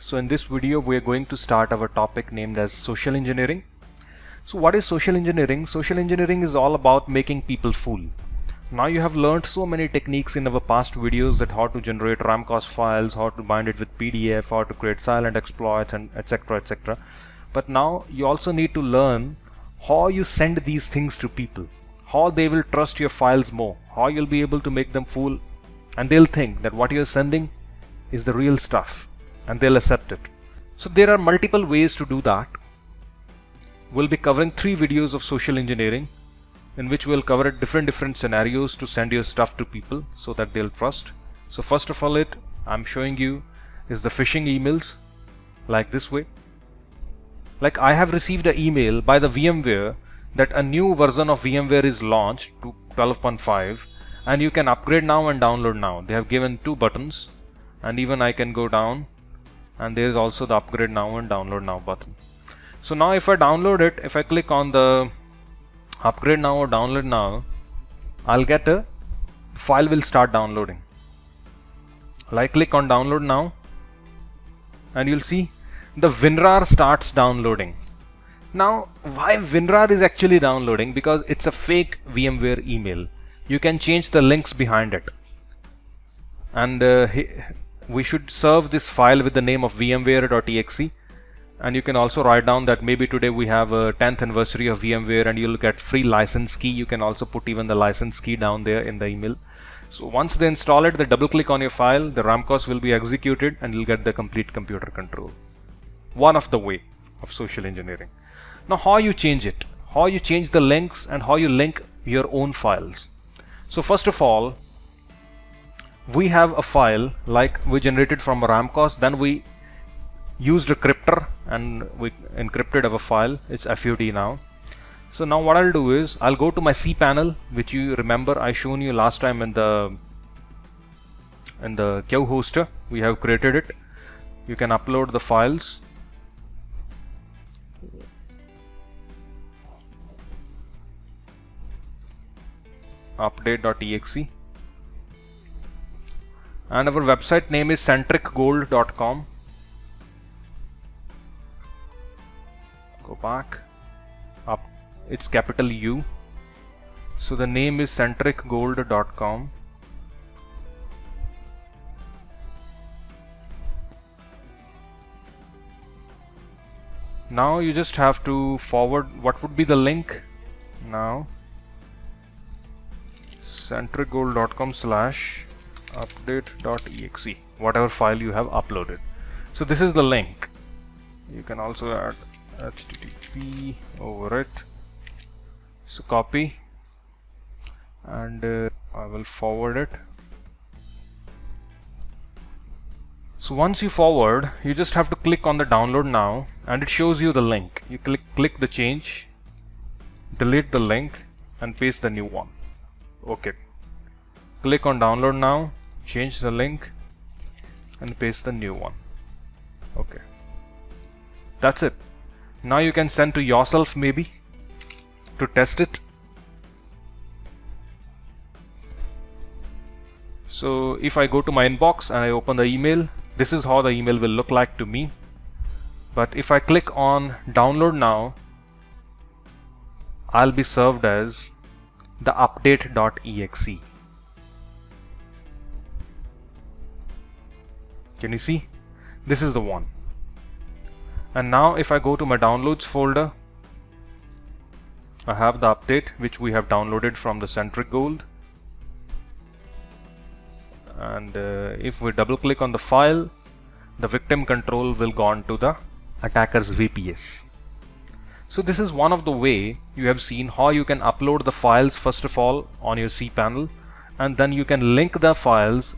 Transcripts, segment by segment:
So in this video we are going to start our topic named as social engineering. So what is social engineering? Social engineering is all about making people fool. Now you have learned so many techniques in our past videos, that how to generate ramcos files, how to bind it with PDF, how to create silent exploits, and etc, etc. But now you also need to learn how you send these things to people, how they will trust your files more, how you'll be able to make them fool, and they'll think that what you're sending is the real stuff and they'll accept it. So there are multiple ways to do that. We'll be covering 3 videos of social engineering, in which we'll cover different scenarios to send your stuff to people so that they'll trust. So first of all, I'm showing you is the phishing emails, like this way. Like I have received an email by the VMware that a new version of VMware is launched to 12.5 and you can upgrade now and download now. They have given 2 buttons, and even I can go down and there is also the upgrade now and download now button. So now if I download it, if I click on the upgrade now or download now, I'll get a file will start downloading. Like click on download now and you'll see the WinRAR starts downloading. Now why WinRAR is actually downloading? Because it's a fake VMware email. You can change the links behind it, and we should serve this file with the name of vmware.exe. And you can also write down that maybe today we have a 10th anniversary of VMware and you'll get free license key. You can also put even the license key down there in the email. So once they install it, they double click on your file, the ramcos will be executed and you'll get the complete computer control. One of the way of social engineering. Now how you change it, how you change the links, and how you link your own files. So first of all, we have a file like we generated from a ramcos, then we used a cryptor and we encrypted our file. It's FUD now. So now what I'll do is I'll go to my cPanel, which you remember I shown you last time in the Q hoster. We have created it. You can upload the files. Update.exe, and our website name is centricgold.com. Go back up, it's capital U, so the name is centricgold.com. Now you just have to forward what would be the link now. centricgold.com/update.exe, whatever file you have uploaded. So this is the link. You can also add HTTP over it. So copy and I will forward it. So once you forward, you just have to click on the download now and it shows you the link. You click the change, delete the link and paste the new one. Okay, click on download now, change the link and paste the new one. Okay, that's it. Now you can send to yourself maybe to test it. So if I go to my inbox and I open the email, this is how the email will look like to me. But if I click on download now, I'll be served as the update.exe. Can you see? This is the one. And now if I go to my downloads folder, I have the update which we have downloaded from the Centric Gold. And if we double click on the file, the victim control will go on to the attacker's VPS. So this is one of the way you have seen how you can upload the files first of all on your cPanel, and then you can link the files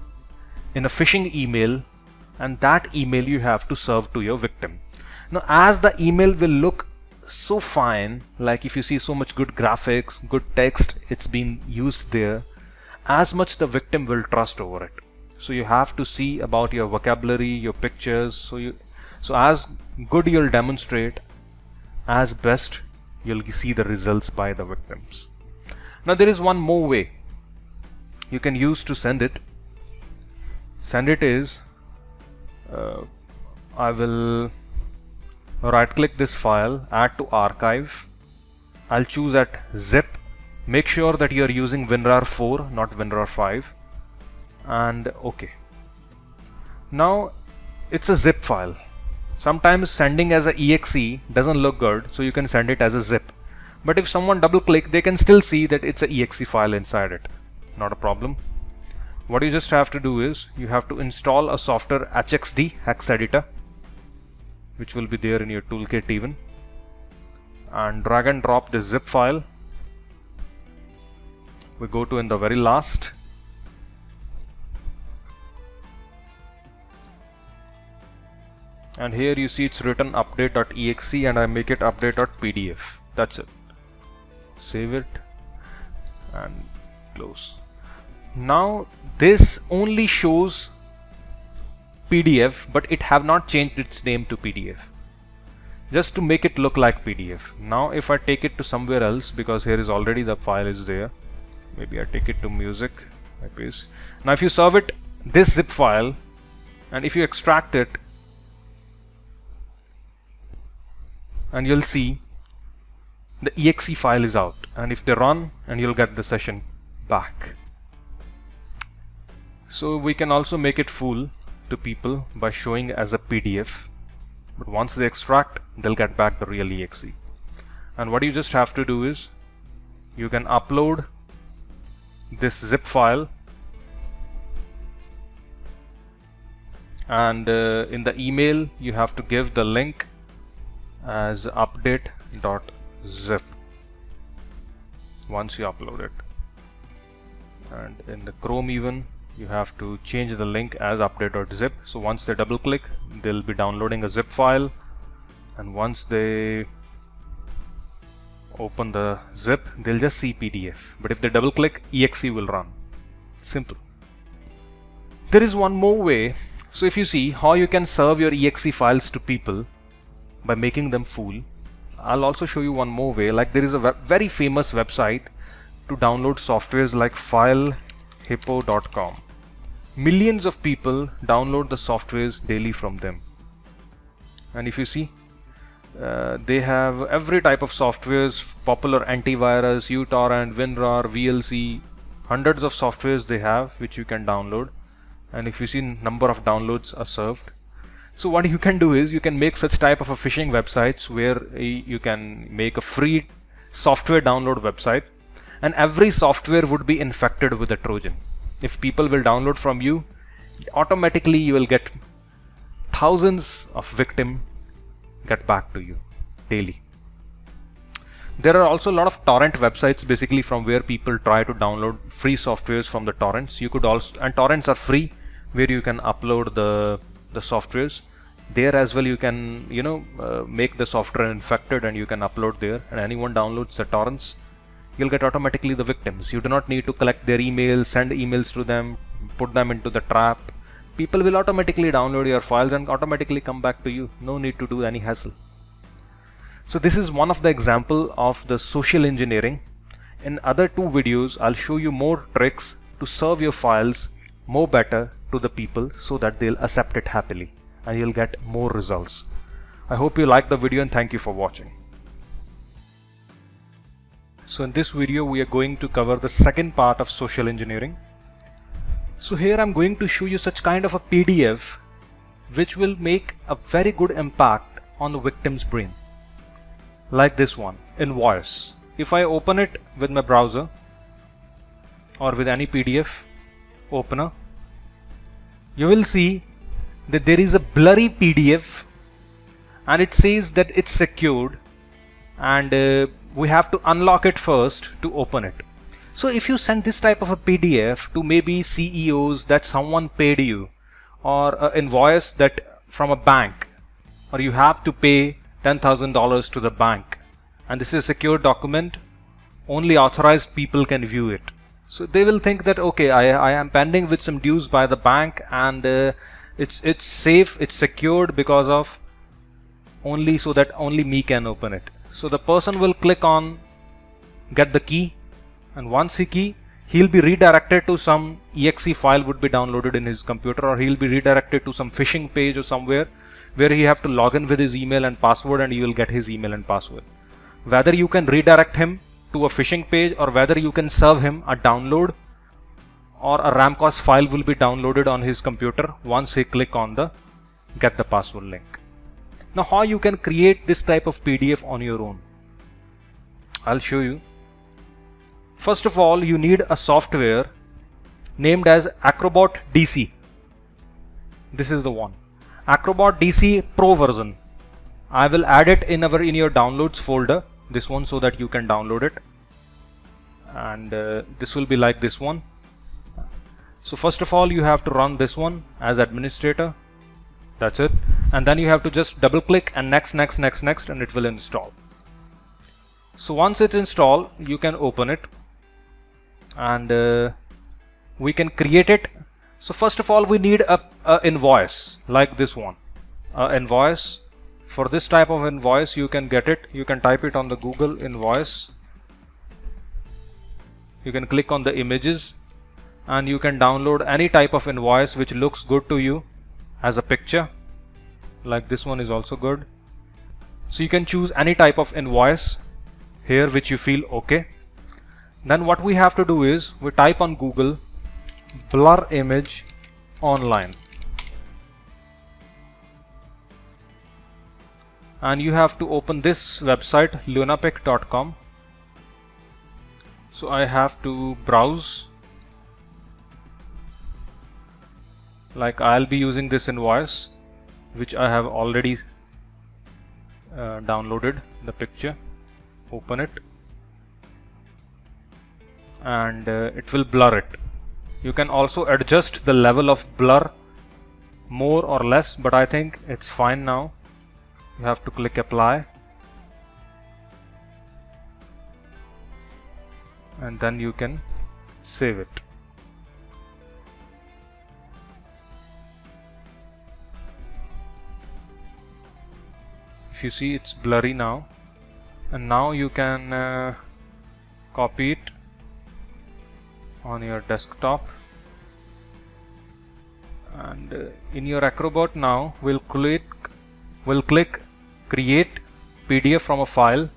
in a phishing email, and that email you have to serve to your victim. Now as the email will look so fine, like if you see so much good graphics, good text, it's been used there, as much the victim will trust over it. So you have to see about your vocabulary, your pictures. So as good you'll demonstrate, as best you'll see the results by the victims. Now there is one more way you can use to send it. Send it is I will right click this file, add to archive. I'll choose at zip. Make sure that you're using WinRAR 4, not WinRAR 5, and OK. Now it's a zip file. Sometimes sending as a exe doesn't look good, so you can send it as a zip. But if someone double click, they can still see that it's a exe file inside it. Not a problem. What you just have to do is you have to install a software HXD, hex editor, which will be there in your toolkit even, and drag and drop this zip file. We go to in the very last. And here you see it's written update.exe and I make it update.pdf. That's it. Save it and close. Now this only shows PDF, but it have not changed its name to PDF, just to make it look like PDF. Now if I take it to somewhere else, because here is already the file is there, maybe I take it to music, I paste. Now if you serve it this zip file and if you extract it, and you'll see the exe file is out, and if they run, and you'll get the session back. So we can also make it fool to people by showing as a PDF, but once they extract, they'll get back the real exe. And what you just have to do is you can upload this zip file, and in the email you have to give the link as update.zip once you upload it, and in the Chrome even you have to change the link as update.zip. So once they double click, they'll be downloading a zip file, and once they open the zip, they'll just see PDF, but if they double click, exe will run. Simple. There is one more way. So if you see how you can serve your exe files to people by making them fool, I'll also show you one more way. Like there is a very famous website to download softwares like filehippo.com. Millions of people download the softwares daily from them, and if you see, they have every type of softwares, popular antivirus, uTorrent, WinRAR, VLC, hundreds of softwares they have which you can download, and if you see number of downloads are served. So what you can do is you can make such type of a phishing websites where you can make a free software download website, and every software would be infected with a Trojan. If people will download from you, automatically you will get thousands of victims get back to you daily. There are also a lot of torrent websites basically from where people try to download free softwares from the torrents. You could also, and torrents are free, where you can upload the softwares. There as well you can make the software infected and you can upload there, and anyone downloads the torrents, you'll get automatically the victims. You do not need to collect their emails, send emails to them, put them into the trap. People will automatically download your files and automatically come back to you. No need to do any hassle. So this is one of the example of the social engineering. In other two videos, I'll show you more tricks to serve your files more better to the people so that they'll accept it happily and you'll get more results. I hope you liked the video and thank you for watching. So in this video, we are going to cover the second part of social engineering. So here I'm going to show you such kind of a PDF which will make a very good impact on the victim's brain. Like this one, invoice. If I open it with my browser or with any PDF opener, you will see that there is a blurry PDF and it says that it's secured, and we have to unlock it first to open it. So if you send this type of a PDF to maybe CEOs that someone paid you, or an invoice that from a bank, or you have to pay $10,000 to the bank, and this is a secure document, only authorized people can view it. So they will think that okay, I am pending with some dues by the bank, and it's safe, it's secured because of only so that only me can open it. So the person will click on get the key, and once he key, he'll be redirected to some exe file would be downloaded in his computer, or he'll be redirected to some phishing page or somewhere where he have to log in with his email and password, and you will get his email and password. Whether you can redirect him to a phishing page, or whether you can serve him a download, or a ramcos file will be downloaded on his computer once he click on the get the password link. Now how you can create this type of PDF on your own? I'll show you. First of all, you need a software named as Acrobat DC. This is the one, Acrobat DC Pro version. I will add it in your downloads folder, this one, so that you can download it. And this will be like this one. So first of all, you have to run this one as administrator. That's it. And then you have to just double click and next, and it will install. So once it's installed, you can open it, and we can create it. So first of all, we need a invoice like this one. Invoice. For this type of invoice, you can get it. You can type it on the Google invoice. You can click on the images, and you can download any type of invoice which looks good to you as a picture. Like this one is also good. So you can choose any type of invoice here which you feel okay. Then what we have to do is we type on Google blur image online, and you have to open this website lunapic.com. So I have to browse. Like I'll be using this invoice which I have already downloaded the picture. Open it, and it will blur it. You can also adjust the level of blur more or less, but I think it's fine now. You have to click apply, and then you can save it. If you see, it's blurry now, and now you can copy it on your desktop, and in your Acrobat now we'll click create PDF from a file,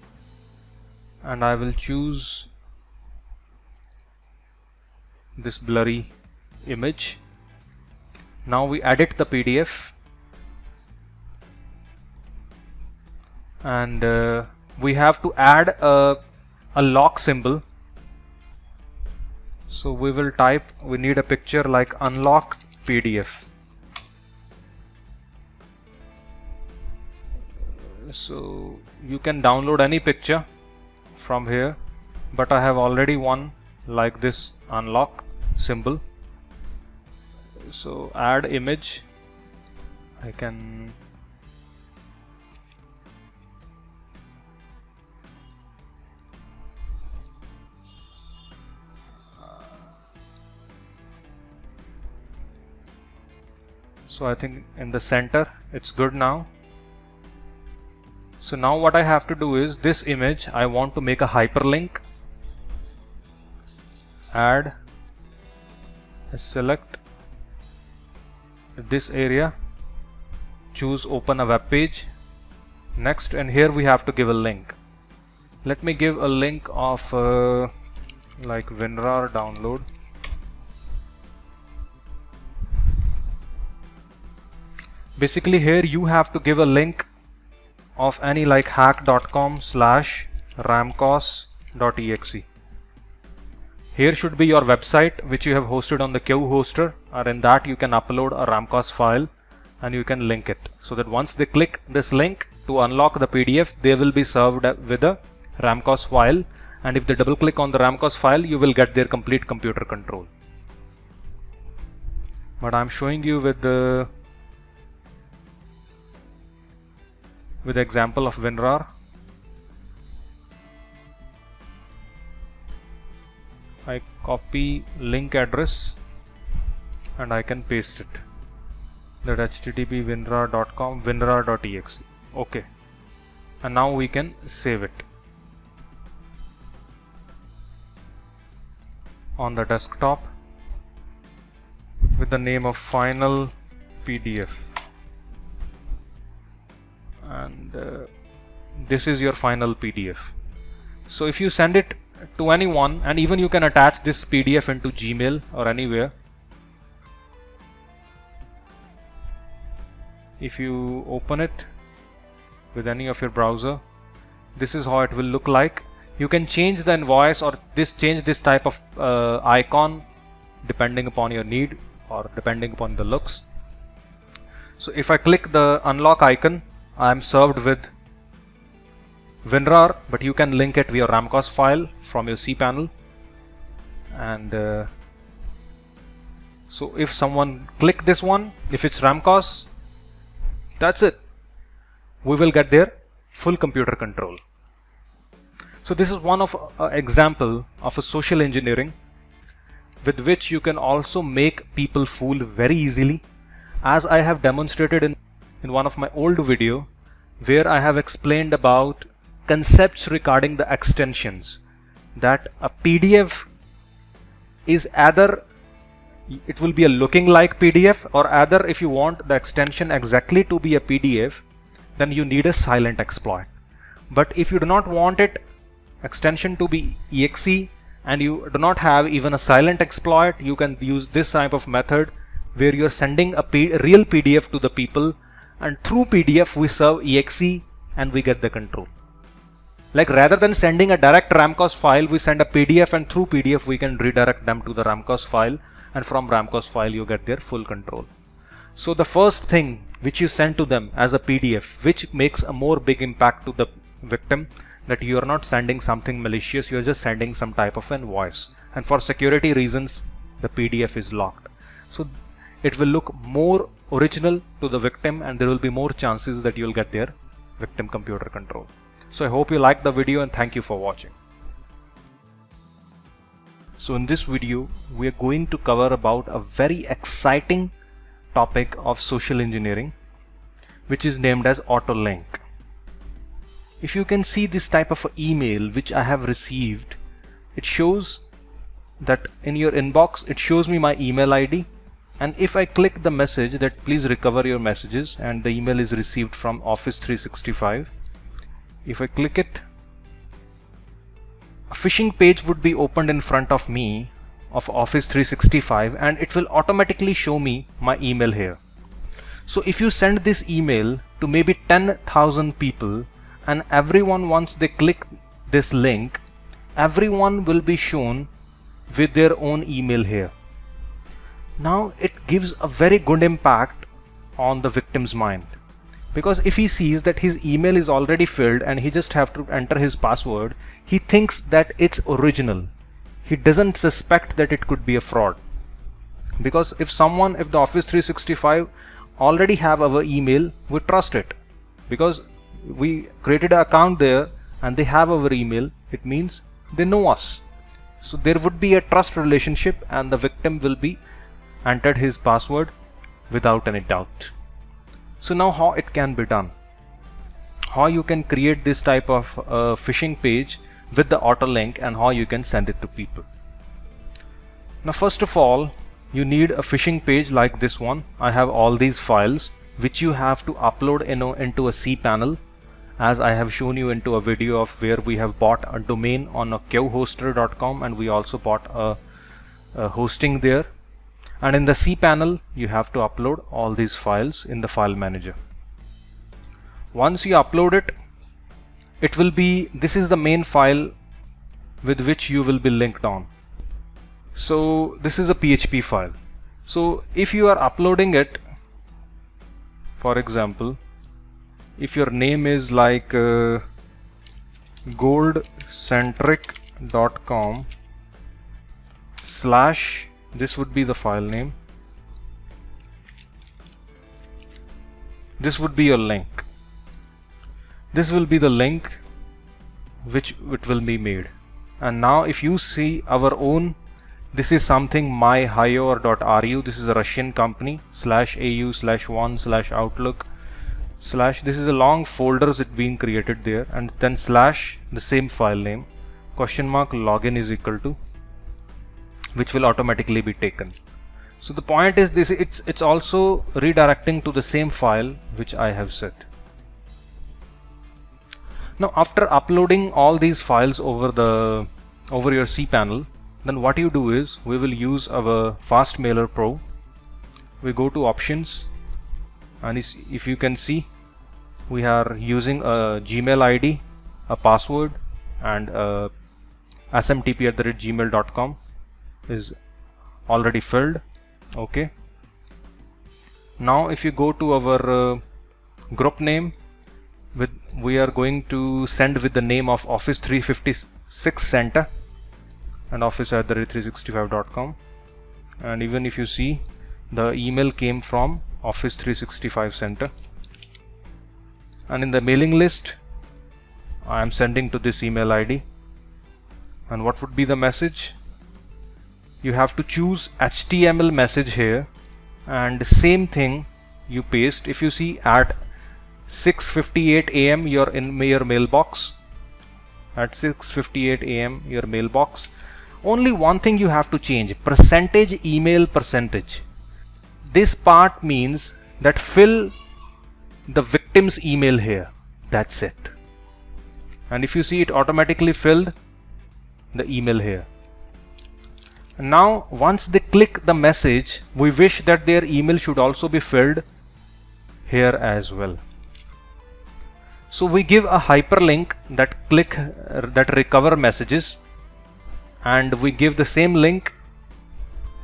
and I will choose this blurry image. Now we edit the PDF, and we have to add a lock symbol. So we will type, we need a picture like unlock PDF. So you can download any picture from here, but I have already one like this unlock symbol. So add image. I can so I think in the center it's good now. So now what I have to do is this image I want to make a hyperlink. Add, select this area, choose open a web page. Next, and here we have to give a link. Let me give a link of like WinRAR download. Basically here you have to give a link of any like hack.com/ramcos.exe. Here should be your website which you have hosted on the Q hoster, or in that you can upload a ramcos file and you can link it, so that once they click this link to unlock the PDF, they will be served with a ramcos file, and if they double click on the ramcos file, you will get their complete computer control. But I'm showing you with the example of WinRAR. I copy link address and I can paste it, that http winrar.com winrar.exe. Okay, and now we can save it on the desktop with the name of final PDF. and this is your final PDF. So if you send it to anyone, and even you can attach this PDF into Gmail or anywhere. If you open it with any of your browser, this is how it will look like. You can change the invoice or change this type of icon depending upon your need or depending upon the looks. So if I click the unlock icon, I am served with WinRAR, but you can link it via Ramcos file from your cPanel. And so if someone click this one, if it's Ramcos, that's it. We will get their full computer control. So this is one of example of a social engineering with which you can also make people fool very easily, as I have demonstrated in one of my old video, where I have explained about concepts regarding the extensions, that a PDF is either it will be a looking like PDF, or either if you want the extension exactly to be a PDF, then you need a silent exploit. But if you do not want it extension to be exe and you do not have even a silent exploit, you can use this type of method where you're sending a real PDF to the people, and through PDF we serve exe and we get the control. Like rather than sending a direct Ramcos file, we send a PDF, and through PDF we can redirect them to the Ramcos file, and from Ramcos file you get their full control. So the first thing which you send to them as a PDF, which makes a more big impact to the victim, that you are not sending something malicious, you are just sending some type of invoice, and for security reasons the PDF is locked. So it will look more original to the victim, and there will be more chances that you will get their victim computer control. So I hope you liked the video, and thank you for watching. So in this video we are going to cover about a very exciting topic of social engineering, which is named as AutoLink. If you can see this type of email which I have received, it shows that in your inbox it shows me my email ID, and if I click the message that please recover your messages, and the email is received from Office 365, if I click it, a phishing page would be opened in front of me of Office 365, and it will automatically show me my email here. So if you send this email to maybe 10,000 people, and everyone, once they click this link, everyone will be shown with their own email here. Now it gives a very good impact on the victim's mind, because if he sees that his email is already filled and he just have to enter his password, he thinks that it's original. He doesn't suspect that it could be a fraud, because if the Office 365 already have our email, we trust it because we created an account there and they have our email. It means they know us. So there would be a trust relationship, and the victim will be entered his password without any doubt. So now how it can be done, how you can create this type of phishing page with the AutoLink, and how you can send it to people. Now first of all, you need a phishing page like this one. I have all these files which you have to upload into a cPanel, as I have shown you into a video of where we have bought a domain on a qhoster.com, and we also bought a hosting there. And in the cPanel you have to upload all these files in the file manager. Once you upload it, it will be, this is the main file with which you will be linked on. So this is a PHP file. So if you are uploading it, for example, if your name is like goldcentric.com / this would be the file name, this would be your link, this will be the link which it will be made. And now if you see our own, this is something myhire.ru, this is a Russian company /au/1/outlook/ this is a long folders it being created there, and then / the same file name $login is equal to, which will automatically be taken. So the point is this, it's also redirecting to the same file which I have set. Now after uploading all these files over your cPanel, then what you do is we will use our Fast Mailer Pro. We go to options, and if you can see, we are using a Gmail ID, a password, and smtp@gmail.com is already filled. Okay, now if you go to our group name, we are going to send with the name of Office 356 Center and office@365.com, and even if you see, the email came from Office 365 Center, and in the mailing list I am sending to this email ID. And what would be the message? You have to choose HTML message here, and same thing you paste. If you see, at 6:58 AM you're in your mailbox. At 6:58 AM your mailbox. Only one thing you have to change: percentage email percentage. This part means that fill the victim's email here. That's it. And if you see, it automatically filled the email here. And now once they click the message, we wish that their email should also be filled here as well. So we give a hyperlink that recover messages, and we give the same link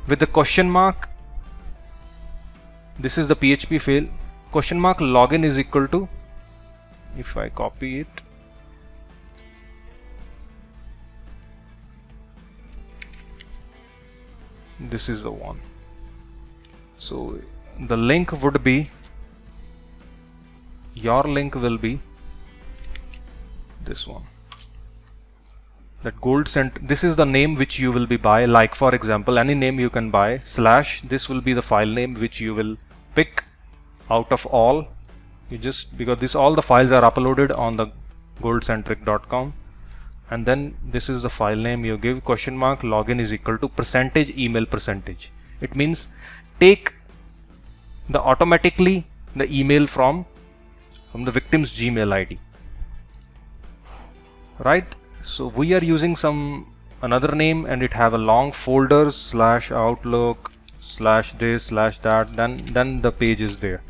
with the question mark. This is the PHP file. Question mark login is equal to, if I copy it, this is the one. So the link would be, your link will be this one, that gold cent. This is the name which you will be buy, like for example any name you can buy, / this will be the file name which you will pick out of all. You just, because all the files are uploaded on the goldcentric.com, and then this is the file name you give. Question mark login is equal to percentage email percentage. It means take automatically the email from the victim's Gmail ID, right? So we are using another name, and it have a long folders /outlook /this/that, then the page is there.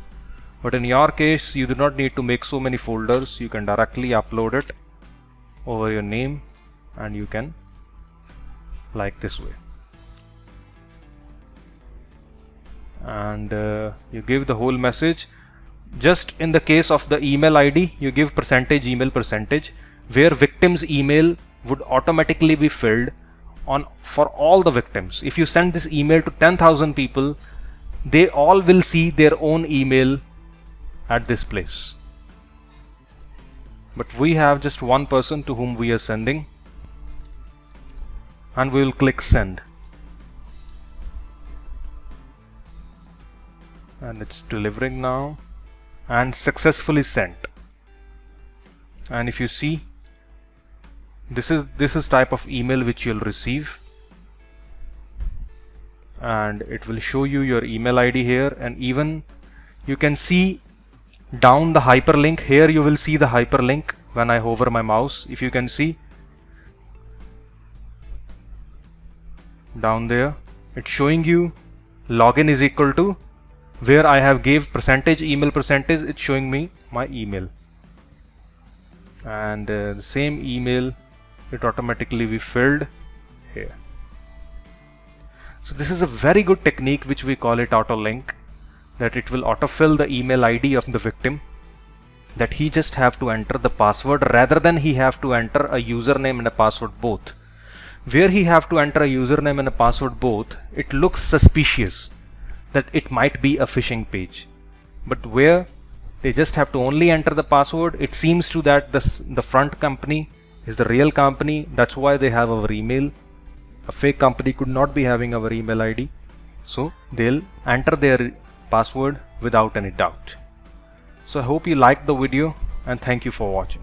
But in your case, you do not need to make so many folders. You can directly upload it over your name, and you can, like this way, and you give the whole message. Just in the case of the email ID, you give percentage email percentage, where victim's email would automatically be filled for all the victims. If you send this email to 10,000 people, they all will see their own email at this place. But we have just one person to whom we are sending, and we will click send, and it's delivering now, and successfully sent. And if you see, this is type of email which you'll receive, and it will show you your email ID here, and even you can see down the hyperlink. Here you will see the hyperlink when I hover my mouse. If you can see down there, it's showing you login is equal to, where I have gave percentage email percentage, it's showing me my email, and the same email, it automatically be filled here. So this is a very good technique which we call it auto link, that it will autofill the email ID of the victim, that he just have to enter the password rather than he have to enter a username and a password both. Where he have to enter a username and a password both, it looks suspicious that it might be a phishing page. But where they just have to only enter the password, it seems to that the front company is the real company. That's why they have our email. A fake company could not be having our email ID. So they'll enter their password without any doubt. So I hope you liked the video, and thank you for watching.